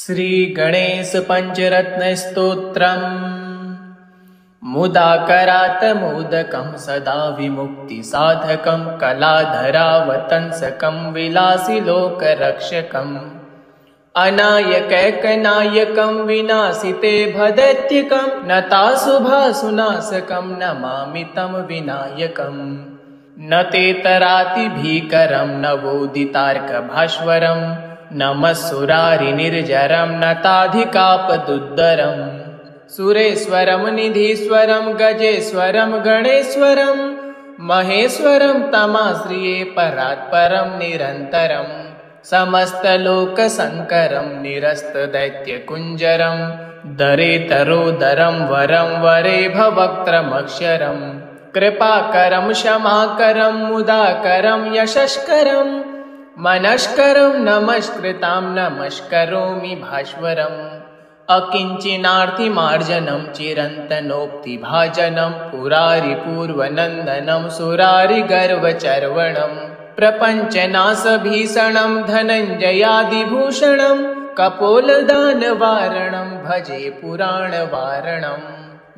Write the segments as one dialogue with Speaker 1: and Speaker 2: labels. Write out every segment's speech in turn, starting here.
Speaker 1: श्रीगणेश पञ्चरत्नस्तोत्रम् मुदाकरात् मोदकं सदा विमुक्तिसाधकं कलाधरावतंसकं विलासिलोकरक्षकम् अनायकैकनायकं विनाशिते भदैत्यकं नताशुभासुनाशकं नमामि तं विनायकम् न ते तरातिभीकरं नवोदितार्कभास्वरम् नमः सुरारिनिर्जरं नताधिकापदुद्धरम् सुरेश्वरं निधीश्वरं गजेश्वरं गणेश्वरं महेश्वरं तमाश्रिये परात्परं निरन्तरं समस्तलोकशङ्करं निरस्तदैत्यकुञ्जरं दरेतरोदरं वरं वरेभवक्त्रमक्षरं कृपाकरं क्षमाकरं मुदाकरं यशस्करं मनस्करं नमस्कृतां नमस्करोमि भास्वरम् अकिञ्चिनार्तिमार्जनं चिरन्तनोक्तिभाजनं पुरारिपूर्वनन्दनं सुरारिगर्वचर्वणं प्रपञ्चनाशभीषणं धनञ्जयादिभूषणं कपोलदानवारणं भजे पुराणवारणम्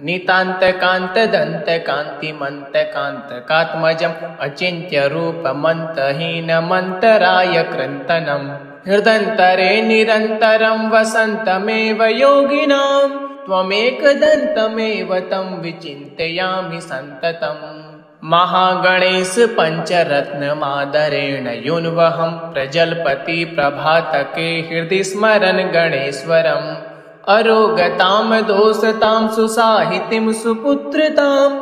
Speaker 1: नितान्तकान्तदन्तकान्तिमन्तकान्तकात्मजम् अचिन्त्यरूपमन्तहीनमन्तराय कृन्तनं हृदन्तरे निरन्तरं वसन्तमेव योगिनां त्वमेकदन्तमेव तं विचिन्तयामि सन्ततम् महागणेश पञ्चरत्नमादरेण युन्वहं प्रजल्पति प्रभातके हृदि स्मरन् गणेश्वरम् अरोगतां दोषतां सुसाहितिं सुपुत्रतां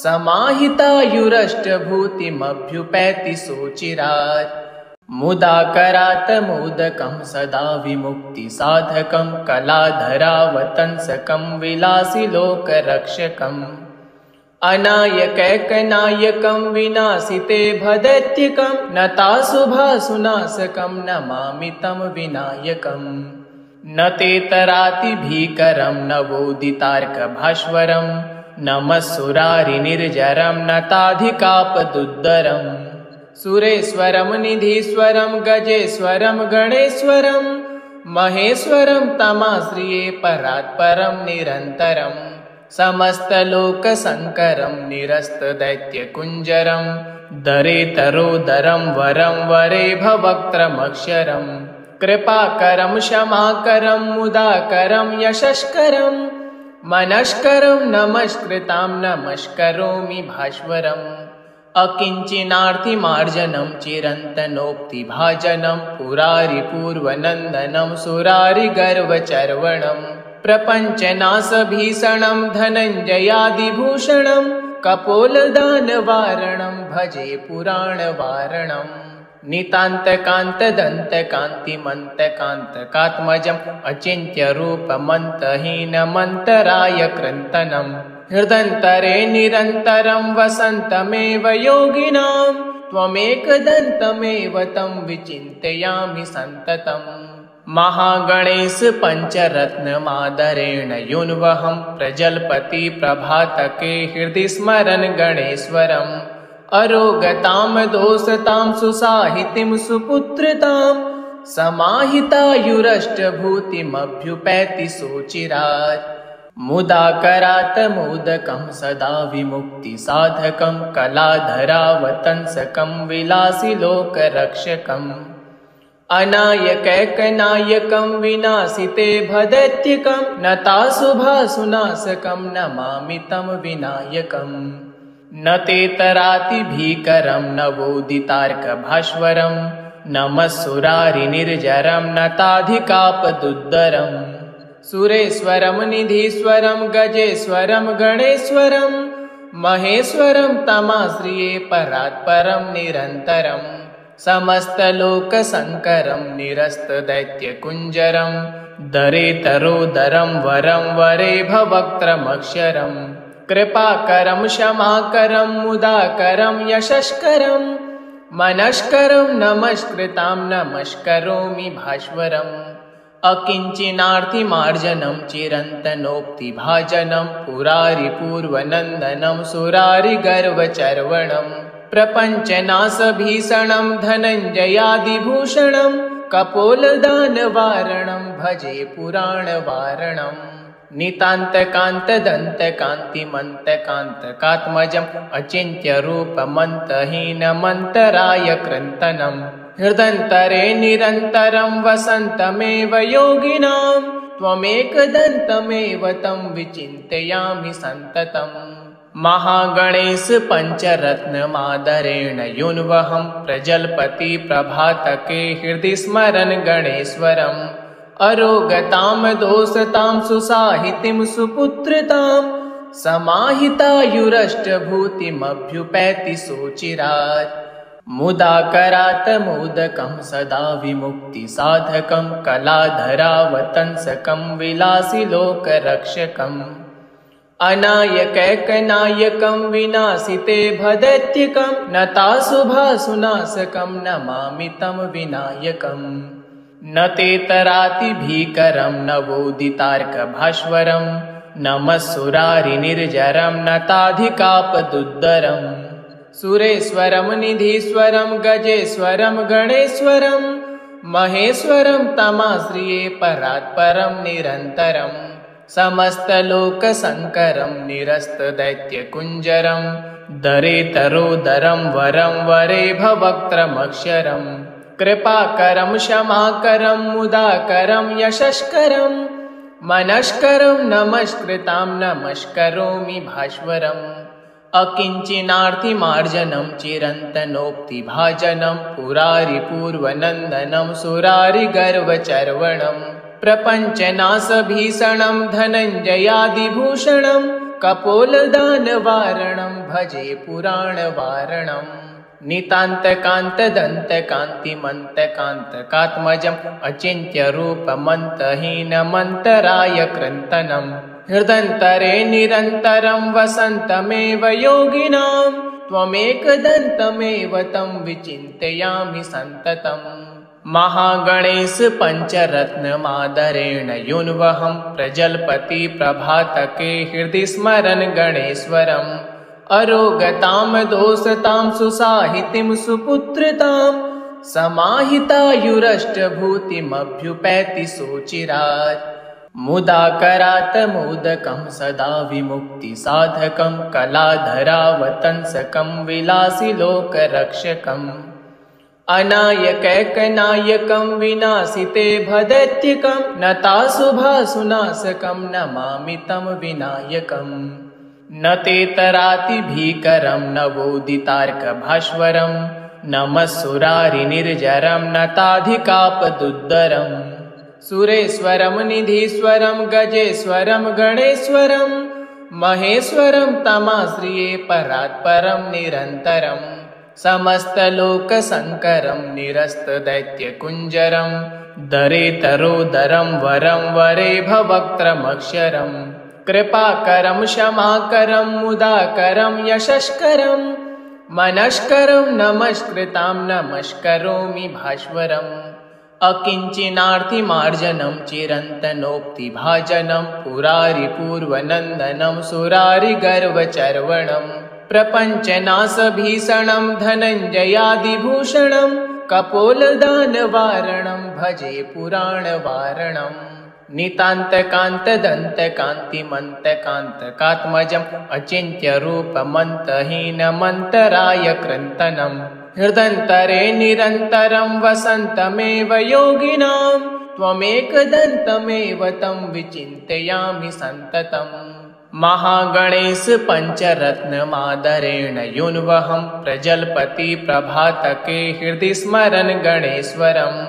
Speaker 1: समाहितायुरष्टभूतिमभ्युपैति सोचिरात् मुदाकरात् मोदकं सदा विमुक्तिसाधकं कलाधरावतंसकं विलासिलोकरक्षकम् अनायकैकनायकं विनाशिते भदैत्यकं नताशुभासुनाशकं नमामि तं विनायकम् न ते तरातिभीकरं नवोदितार्कभास्वरं नमः सुरारिनिर्जरं नताधिकापदुद्धरम् सुरेश्वरं निधीश्वरं गजेश्वरं गणेश्वरं महेश्वरं तमाश्रिये परात्परं निरन्तरं समस्तलोकशङ्करं निरस्तदैत्यकुञ्जरं दरेतरोदरं वरं वरेभवक्त्रमक्षरम् कृपाकरं क्षमाकरं मुदाकरं यशस्करं मनस्करं नमस्कृतां नमस्करोमि भास्वरम् अकिञ्चिनार्तिमार्जनं चिरन्तनोक्तिभाजनं पुरारिपूर्वनन्दनं सुरारिगर्वचर्वणं प्रपञ्चनाशभीषणं धनञ्जयादिभूषणं कपोलदानवारणं भजे पुराणवारणम् नितान्तकान्तदन्तकान्तिमन्तकान्तकात्मजम् अचिन्त्यरूपमन्तहीनमन्तराय कृन्तनं हृदन्तरे निरन्तरं वसन्तमेव योगिनां त्वमेकदन्तमेव तं विचिन्तयामि सन्ततम् महागणेश पञ्चरत्नमादरेण युन्वहं प्रजल्पति प्रभातके हृदि स्मरन् गणेश्वरम् अरोगतां दोषतां सुसाहितिं सुपुत्रतां समाहितायुरष्टभूतिमभ्युपैति सोचिरात् मुदाकरात् मोदकं सदा विमुक्तिसाधकं कलाधरावतंसकं विलासिलोकरक्षकम् अनायकैकनायकं विनाशिते भदैत्यकं नताशुभासुनाशकं नमामि तं विनायकम् न ते तरातिभीकरं नवोदितार्कभास्वरं नमः सुरारिनिर्जरं नताधिकापदुद्धरम् सुरेश्वरं निधीश्वरं गजेश्वरं गणेश्वरं महेश्वरं तमाश्रिये परात्परं निरन्तरं समस्तलोकशङ्करं निरस्तदैत्यकुञ्जरं दरेतरोदरं वरं वरेभवक्त्रमक्षरम् कृपाकरं क्षमाकरं मुदाकरं यशस्करं मनस्करं नमस्कृतां नमस्करोमि भास्वरम् अकिञ्चिनार्तिमार्जनं चिरन्तनोक्तिभाजनं पुरारिपूर्वनन्दनं सुरारिगर्वचर्वणं प्रपञ्चनाशभीषणं धनञ्जयादिभूषणं कपोलदानवारणं भजे पुराणवारणम् नितान्तकान्तदन्तकान्तिमन्तकान्तकात्मजम् अचिन्त्यरूपमन्तहीनमन्तराय कृन्तनम् हृदन्तरे निरन्तरं वसन्तमेव योगिनां त्वमेकदन्तमेव तं विचिन्तयामि सन्ततम् महागणेश पञ्चरत्नमादरेण युन्वहं प्रजल्पति प्रभातके हृदि स्मरन् गणेश्वरम् अरोगतां दोषतां सुसाहितिं सुपुत्रतां समाहितायुरष्टभूतिमभ्युपैति सोचिरात् मुदाकरात् मोदकं सदा विमुक्तिसाधकं कलाधरावतंसकं विलासिलोकरक्षकम् अनायकैकनायकं विनाशिते भदैत्यकं नताशुभासुनाशकं नमामि तं विनायकम् न तेतरातिभीकरं नवोदितार्कभास्वरं नमः सुरारिनिर्जरं नताधिकापदुद्धरम् सुरेश्वरं निधीश्वरं गजेश्वरं गणेश्वरं महेश्वरं तमाश्रिये परात्परं निरन्तरम् समस्तलोकशङ्करं निरस्तदैत्यकुञ्जरं दरेतरोदरं वरं वरेभवक्त्रमक्षरम् कृपाकरं क्षमाकरं मुदाकरं यशस्करं मनस्करं नमस्कृतां नमस्करोमि भास्वरम् अकिञ्चिनार्तिमार्जनं चिरन्तनोक्तिभाजनं पुरारिपूर्वनन्दनं सुरारिगर्वचर्वणं प्रपञ्चनाशभीषणं धनञ्जयादिभूषणं कपोलदानवारणं भजे पुराणवारणम् नितान्तकान्तदन्तकान्तिमन्तकान्तकात्मजम् अचिन्त्यरूपमन्तहीनमन्तराय कृन्तनम् हृदन्तरे निरन्तरं वसन्तमेव योगिनां त्वमेकदन्तमेव तं विचिन्तयामि सन्ततम् महागणेश पञ्चरत्नमादरेण युन्वहं प्रजल्पति प्रभातके हृदि स्मरन् गणेश्वरम् अरोगतां दोषतां सुसाहितिं सुपुत्रतां समाहितायुरष्टभूतिमभ्युपैति सोचिरात् मुदाकरात् मोदकं सदा विमुक्तिसाधकं कलाधरावतंसकं विलासिलोकरक्षकम् अनायकैकनायकं विनाशिते भदैत्यकं नताशुभासुनाशकं नमामि तं विनायकम् न तेतरातिभीकरं नवोदितार्कभास्वरं नमः सुरारिनिर्जरं नताधिकापदुद्धरम् सुरेश्वरं निधीश्वरं गजेश्वरं गणेश्वरं महेश्वरं तमाश्रिये परात्परं निरन्तरम् समस्तलोकशङ्करं निरस्तदैत्यकुञ्जरं दरेतरोदरं वरं वरेभवक्त्रमक्षरम् कृपाकरं क्षमाकरं मुदाकरं यशस्करं मनस्करं नमस्कृतां नमस्करोमि भास्वरम् अकिञ्चिनार्तिमार्जनं चिरन्तनोक्तिभाजनं पुरारिपूर्वनन्दनं सुरारिगर्वचर्वणं प्रपञ्चनाशभीषणं धनञ्जयादिभूषणं कपोलदानवारणं भजे पुराणवारणम् नितान्तकान्तदन्तकान्तिमन्तकान्तकात्मजम् अचिन्त्यरूपमन्तहीनमन्तराय कृन्तनम् हृदन्तरे निरन्तरं वसन्तमेव योगिनां त्वमेकदन्तमेव तं विचिन्तयामि सन्ततम् महागणेश पञ्चरत्नमादरेण युन्वहं प्रजल्पति प्रभातके हृदि स्मरन् गणेश्वरम्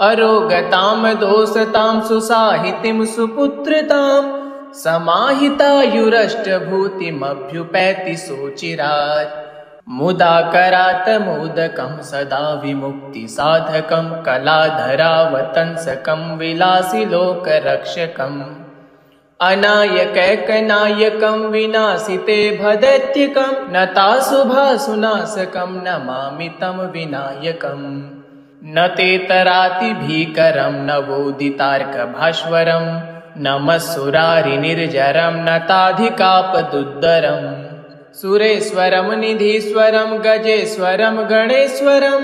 Speaker 1: अरोगतां दोषतां सुसाहितिं सुपुत्रतां समाहितायुरष्टभूतिमभ्युपैति सोचिरात् मुदाकरात् मोदकं सदा विमुक्तिसाधकं कलाधरावतंसकं विलासिलोकरक्षकम् अनायकैकनायकं विनाशिते भदैत्यकं नताशुभासुनाशकं नमामि तं विनायकम् न तेतरातिभीकरं नवोदितार्कभास्वरं नमः सुरारिनिर्जरं नताधिकापदुद्धरम् सुरेश्वरं निधीश्वरं गजेश्वरं गणेश्वरं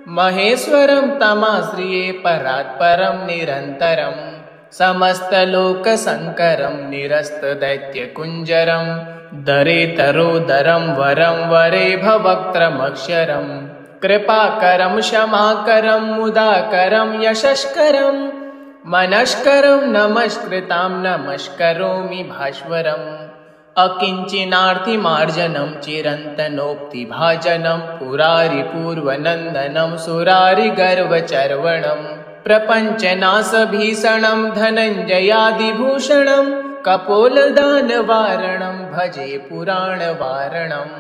Speaker 1: महेश्वरं तमाश्रिये परात्परं निरन्तरं समस्तलोकशङ्करं निरस्तदैत्यकुञ्जरं दरेतरोदरं वरं वरेभवक्त्रमक्षरं कृपाकरं क्षमाकरं मुदाकरं यशस्करं मनस्करं नमस्कृतां नमस्करोमि भास्वरम् अकिञ्चिनार्तिमार्जनं चिरन्तनोक्तिभाजनं पुरारिपूर्वनन्दनं सुरारिगर्वचर्वणं प्रपञ्चनाशभीषणं धनञ्जयादिभूषणं कपोलदानवारणं भजे पुराणवारणम्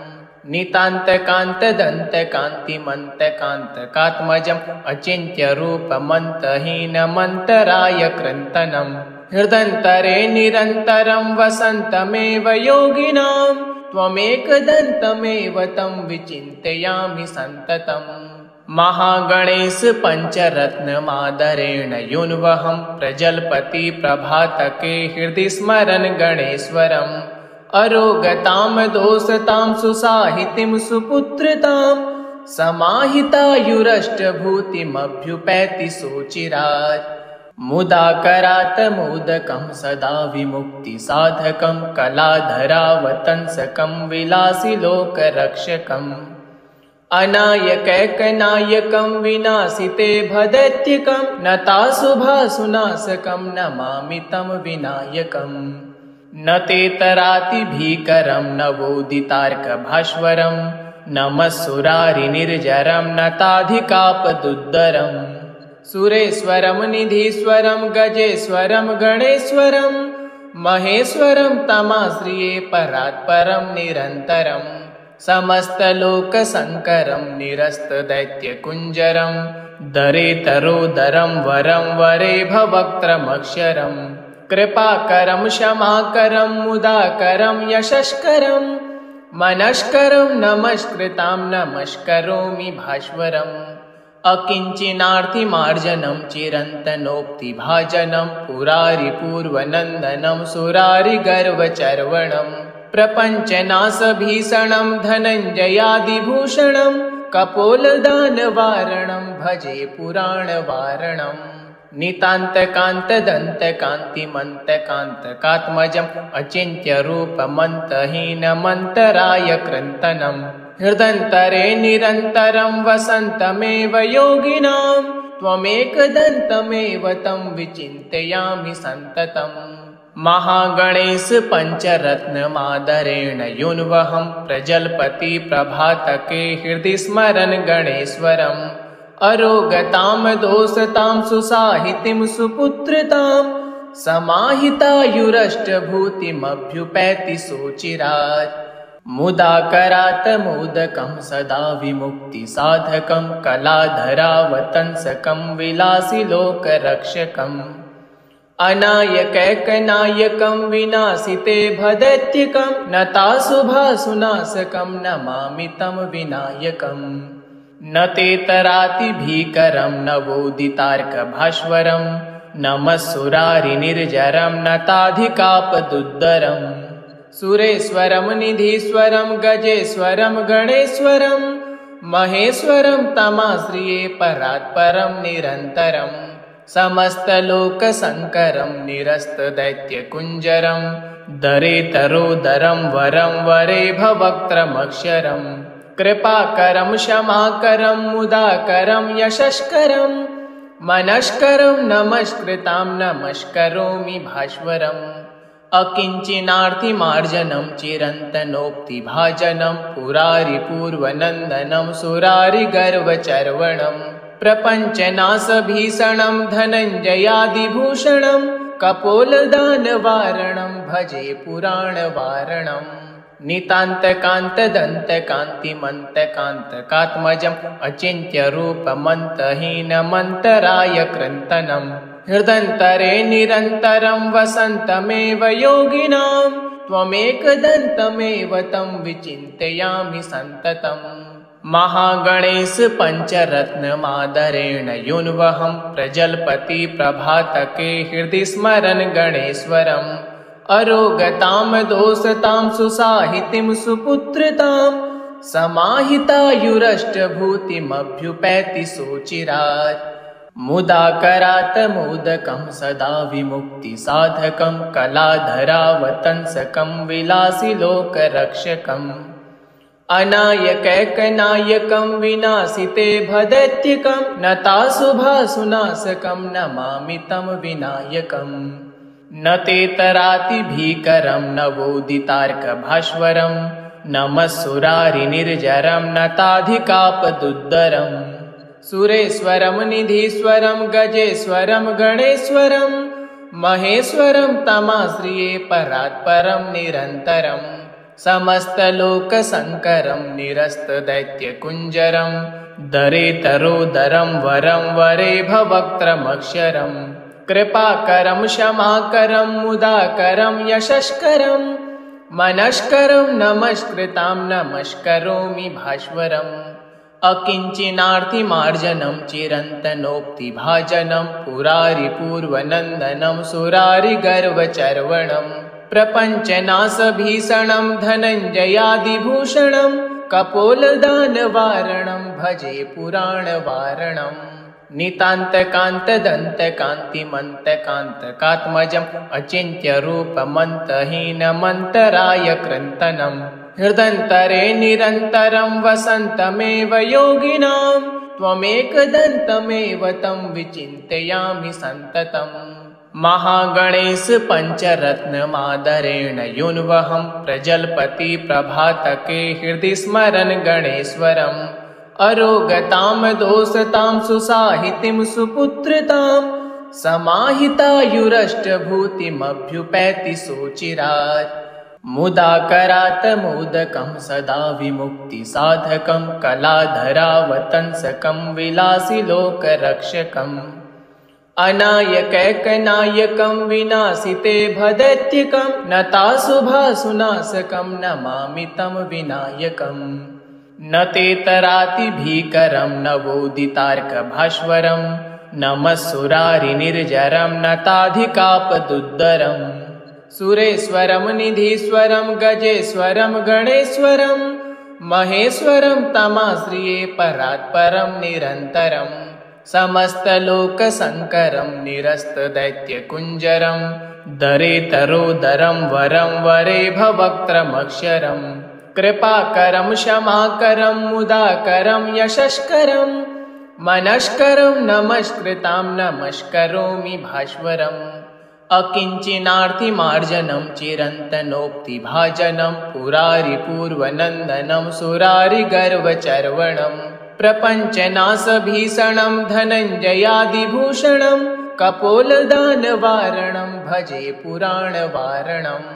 Speaker 1: नितान्तकान्तदन्तकान्तिमन्तकान्तकात्मजम् अचिन्त्यरूपमन्तहीनमन्तराय कृन्तनम् हृदन्तरे निरन्तरं वसन्तमेव योगिनां त्वमेकदन्तमेव तं विचिन्तयामि सन्ततम् महागणेश पञ्चरत्नमादरेण युन्वहं प्रजल्पति प्रभातके हृदि स्मरन् गणेश्वरम् अरोगतां दोषतां सुसाहितिं सुपुत्रतां समाहितायुरष्टभूतिमभ्युपैति सोचिरात् मुदाकरात् मोदकं सदा विमुक्तिसाधकं कलाधरावतंसकं विलासिलोकरक्षकम् अनायकैकनायकं विनाशिते भदैत्यकं नताशुभासुनाशकं नमामि तं विनायकम् न तेतरातिभीकरं नवोदितार्कभास्वरं नमः सुरारिनिर्जरं नताधिकापदुद्धरम् सुरेश्वरं निधीश्वरं गजेश्वरं गणेश्वरं महेश्वरं तमाश्रिये परात्परं निरन्तरं समस्तलोकशङ्करं निरस्तदैत्यकुञ्जरं दरेतरोदरं वरं वरेभवक्त्रमक्षरं कृपाकरं क्षमाकरं मुदाकरं यशस्करं मनस्करं नमस्कृतां नमस्करोमि भास्वरम् अकिञ्चिनार्तिमार्जनं चिरन्तनोक्तिभाजनं पुरारिपूर्वनन्दनं सुरारिगर्वचर्वणं प्रपञ्चनाशभीषणं धनञ्जयादिभूषणं कपोलदानवारणं भजे पुराणवारणम् नितान्तकान्तदन्तकान्तिमन्तकान्तकात्मजम् अचिन्त्यरूपमन्तहीनमन्तराय कृन्तनम् हृदन्तरे निरन्तरं वसन्तमेव योगिनां त्वमेकदन्तमेव तं विचिन्तयामि सन्ततम् महागणेश पञ्चरत्नमादरेण युन्वहं प्रजल्पति प्रभातके हृदि स्मरन् गणेश्वरम् अरोगतां दोषतां सुसाहितिं सुपुत्रतां समाहितायुरष्टभूतिमभ्युपैति सोचिरात् मुदाकरात् मोदकं सदा विमुक्तिसाधकं कलाधरावतंसकं विलासिलोकरक्षकम् अनायकैकनायकं विनाशिते भदैत्यकं नताशुभासुनाशकं नमामि तं विनायकम् न तेतरातिभीकरं नवोदितार्कभास्वरं नमः सुरारिनिर्जरं नताधिकापदुद्धरम् सुरेश्वरं निधीश्वरं गजेश्वरं गणेश्वरं महेश्वरं तमाश्रिये परात्परं निरन्तरं समस्तलोकशङ्करं निरस्तदैत्यकुञ्जरं दरेतरोदरं वरं वरेभवक्त्रमक्षरं कृपाकरं क्षमाकरं मुदाकरं यशस्करं मनस्करं नमस्कृतां नमस्करोमि भास्वरम् अकिञ्चिनार्तिमार्जनं चिरन्तनोक्तिभाजनं पुरारिपूर्वनन्दनं सुरारिगर्वचर्वणं प्रपञ्चनाशभीषणं धनञ्जयादिभूषणं कपोलदानवारणं भजे पुराणवारणम् नितान्तकान्तदन्तकान्तिमन्तकान्तकात्मजम् अचिन्त्यरूपमन्तहीनमन्तराय कृन्तनम् हृदन्तरे निरन्तरं वसन्तमेव योगिनां त्वमेकदन्तमेव तं विचिन्तयामि सन्ततम् महागणेश पञ्चरत्नमादरेण युन्वहं प्रजल्पति प्रभातके हृदि स्मरन् गणेश्वरम् अरोगतां दोषतां सुसाहितिं सुपुत्रतां समाहितायुरष्टभूतिमभ्युपैति सोचिरात् मुदाकरात् मोदकं सदा विमुक्तिसाधकं कलाधरावतंसकं विलासि लोकरक्षकम् अनायकैकनायकं विनाशिते भदैत्यकं नताशुभासुनाशकं नमामि तं विनायकम् न तेतरातिभीकरं नवोदितार्कभास्वरं नमः सुरारिनिर्जरं नताधिकापदुद्धरम् सुरेश्वरं निधीश्वरं गजेश्वरं गणेश्वरं महेश्वरं तमाश्रिये परात्परं निरन्तरं समस्तलोकशङ्करं निरस्तदैत्यकुञ्जरं दरेतरोदरं वरं वरेभवक्त्रमक्षरं कृपाकरं क्षमाकरं मुदाकरं यशस्करं मनस्करं नमस्कृतां नमस्करोमि भास्वरम् अकिञ्चिनार्तिमार्जनं चिरन्तनोक्तिभाजनं पुरारिपूर्वनन्दनं सुरारिगर्वचर्वणं प्रपञ्चनाशभीषणं धनञ्जयादिभूषणं कपोलदानवारणं भजे पुराणवारणम् नितान्तकान्तदन्तकान्तिमन्तकान्तकात्मजम् अचिन्त्यरूपमन्तहीनमन्तरायकृन्तनं हृदन्तरे निरन्तरं वसन्तमेव योगिनां त्वमेकदन्तमेव तं विचिन्तयामि सन्ततम् महागणेश पञ्चरत्नमादरेण युन्वहं प्रजल्पति प्रभातके हृदि स्मरन् गणेश्वरम् अरोगतां दोषतां सुसाहितिं सुपुत्रतां समाहितायुरष्टभूतिमभ्युपैति सोचिरात् मुदाकरात् मोदकं सदा विमुक्तिसाधकं कलाधरावतंसकं विलासि लोकरक्षकम् अनायकैकनायकं विनाशिते भदैत्यकं नताशुभासुनाशकं नमामि तं विनायकम् न तेतरातिभीकरं नवोदितार्कभास्वरं नमः सुरारिनिर्जरं नताधिकापदुद्धरम् सुरेश्वरं निधीश्वरं गजेश्वरं गणेश्वरं महेश्वरं तमाश्रिये परात्परं निरन्तरं समस्तलोकशङ्करं निरस्तदैत्यकुञ्जरं दरेतरोदरं वरं वरेभवक्त्रमक्षरं कृपाकरं क्षमाकरं मुदाकरं यशस्करं मनस्करं नमस्कृतां नमस्करोमि भास्वरम् अकिञ्चिनार्तिमार्जनं चिरन्तनोक्तिभाजनं पुरारिपूर्वनन्दनं सुरारिगर्वचर्वणं प्रपञ्चनाशभीषणं धनञ्जयादिभूषणं कपोलदानवारणं भजे पुराणवारणम्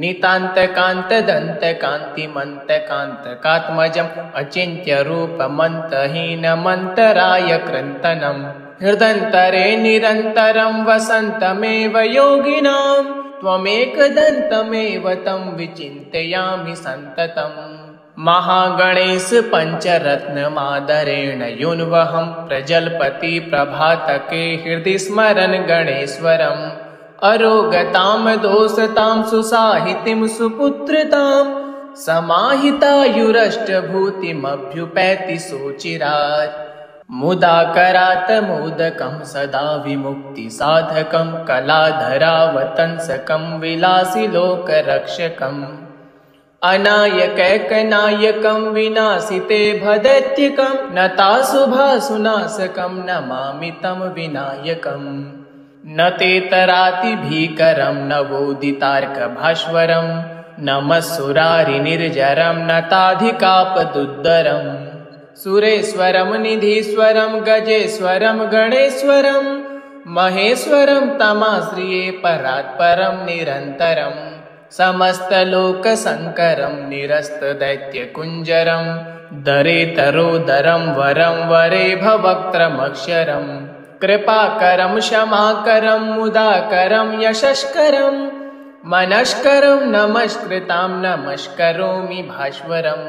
Speaker 1: नितान्तकान्तदन्तकान्तिमन्तकान्तकात्मजम् अचिन्त्यरूपमन्तहीनमन्तरायकृन्तनं हृदन्तरे निरन्तरं वसन्तमेव योगिनां त्वमेकदन्तमेव तं विचिन्तयामि सन्ततम् महागणेश पञ्चरत्नमादरेण युन्वहं प्रजल्पति प्रभातके हृदि स्मरन् गणेश्वरम् अरोगतां दोषतां सुसाहितिं सुपुत्रतां समाहितायुरष्टभूतिमभ्युपैति सोचिरात् मुदाकरात् मोदकं सदा विमुक्तिसाधकं कलाधरावतंसकं विलासि लोकरक्षकम् अनायकैकनायकं विनाशिते भदैत्यकं नताशुभासुनाशकं नमामि तं विनायकम् न तेतरातिभीकरं नवोदितार्कभास्वरं नमः सुरारिनिर्जरं नताधिकापदुद्धरम् सुरेश्वरं निधीश्वरं गजेश्वरं गणेश्वरं महेश्वरं तमाश्रिये परात्परं निरन्तरं समस्तलोकशङ्करं निरस्तदैत्यकुञ्जरं दरेतरोदरं वरं वरेभवक्त्रमक्षरं कृपाकरं क्षमाकरं मुदाकरं यशस्करं मनस्करं नमस्कृतां नमस्करोमि भास्वरम्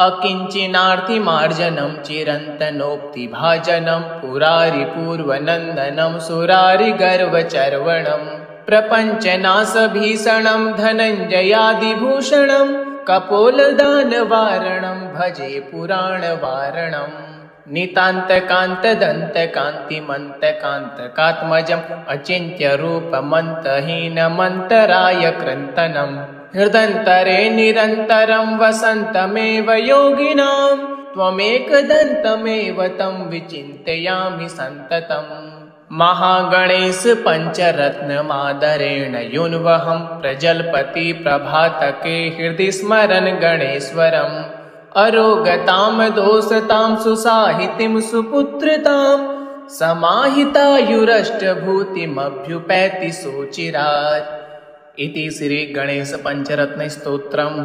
Speaker 1: अकिञ्चिनार्तिमार्जनं चिरन्तनोक्तिभाजनं पुरारिपूर्वनन्दनं सुरारिगर्वचर्वणं प्रपञ्चनाशभीषणं धनञ्जयादिभूषणं कपोलदानवारणं भजे पुराणवारणम् नितान्तकान्तदन्तकान्तिमन्तकान्तकात्मजम् अचिन्त्यरूपमन्तहीनमन्तराय कृन्तनम् हृदन्तरे निरन्तरं वसन्तमेव योगिनां त्वमेकदन्तमेव तं विचिन्तयामि सन्ततम् महागणेश पञ्चरत्नमादरेण युन्वहं प्रजल्पति प्रभातके हृदि स्मरन् गणेश्वरम् अरोगतां दोषतां सुसाहितिं सुपुत्रतां समाहितायुरष्टभूतिमभ्युपैति सोचिरात् इति श्री गणेश पंचरत्न स्तोत्रम्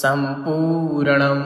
Speaker 1: सम्पूर्णम्।